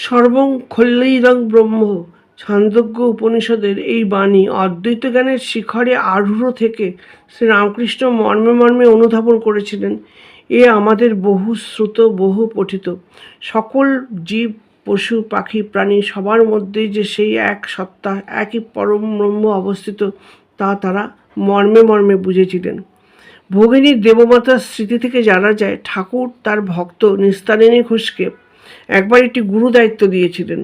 সর্বং খল্যৈরং ব্রহ্ম ছান্দোগ্য উপনিষদের এই বাণী অদ্বৈত জ্ঞানের শিখরে আরূঢ় থেকে শ্রীরামকৃষ্ণ মর্মে মর্মে অনুধাবন করেছিলেন। এ আমাদের বহু শ্রুত বহু পঠিত। সকল জীব পশু পাখি প্রাণী সবার মধ্যেই যে সেই এক সত্তা একই পরম ব্রহ্ম অবস্থিত তা তারা মর্মে মর্মে বুঝেছিলেন। ভগিনীর দেবমাতার স্মৃতি থেকে জানা যায় ঠাকুর তার ভক্ত নিস্তারিণী ঘোষকে একবার একটি গুরু দায়িত্ব দিয়েছিলেন।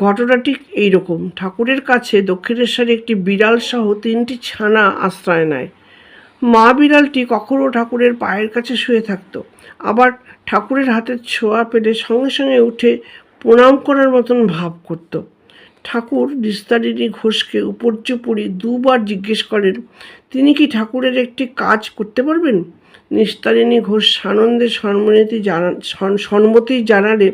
ঘটনা ঠিক এইরকম। ঠাকুরের কাছে দক্ষিণেশ্বরে একটি বিড়াল সহ 3টি ছানা আশ্রয় নেয়। মা বিড়ালটি কখনও ঠাকুরের পায়ের কাছে শুয়ে থাকতো, আবার ঠাকুরের হাতের ছোঁয়া পেলে সঙ্গে সঙ্গে উঠে প্রণাম করার মতন ভাব করত। ঠাকুর নিস্তারিণী ঘোষকে উপর্যুপরি 2বার জিজ্ঞেস করেন তিনি কি ঠাকুরের একটি কাজ করতে পারবেন। নিস্তারিণী ঘোষ সানন্দে সম্মতি জানালে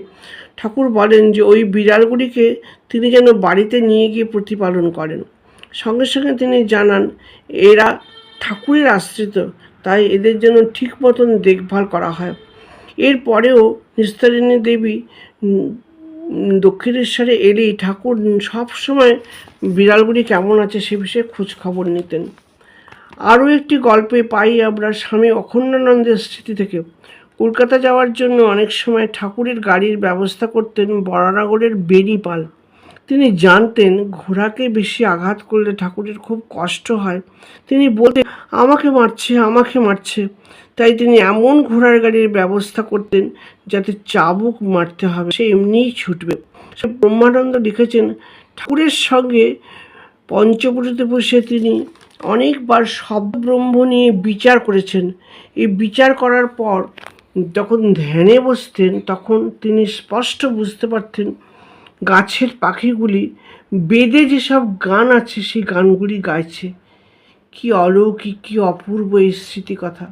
ঠাকুর বলেন যে ওই বিড়ালগুলিকে তিনি যেন বাড়িতে নিয়ে গিয়ে প্রতিপালন করেন। সঙ্গে সঙ্গে তিনি জানান এরা ঠাকুরের আশ্রিত, তাই এদের জন্য ঠিক মতন দেখভাল করা হয়। এরপরেও নিস্তারিণী দেবী দক্ষিণেশ্বরে এলেই ঠাকুর সবসময় বিড়ালগুলি কেমন আছে সে বিষয়ে খোঁজ খবর নিতেন। আরও একটি গল্পে পাই আমরা স্বামী অখণ্ডানন্দের স্মৃতি থেকে। কলকাতা যাওয়ার জন্য অনেক সময় ঠাকুরের গাড়ির ব্যবস্থা করতেন বরানগরের বেনিপাল। তিনি জানতেন ঘোড়াকে বেশি আঘাত করলে ঠাকুরের খুব কষ্ট হয়। তিনি বলতেন আমাকে মারছে আমাকে মারছে, তাই তিনি এমন ঘোড়ার গাড়ির ব্যবস্থা করতেন যাতে চাবুক মারতে হবে সে এমনিই ছুটবে। ব্রহ্মানন্দ লিখেছেন ঠাকুরের সঙ্গে পঞ্চবটিতে বসে তিনি অনেকবার শব্দ ব্রহ্ম নিয়ে বিচার করেছেন। এই বিচার করার পর যখন ধ্যানে বসতেন তখন তিনি স্পষ্ট বুঝতে পারতেন গাছের পাখিগুলি বেদে যেসব গান আছে সেই গানগুলি গাইছে। কি অলৌকিক কি অপূর্ব এই স্মৃতিকথা।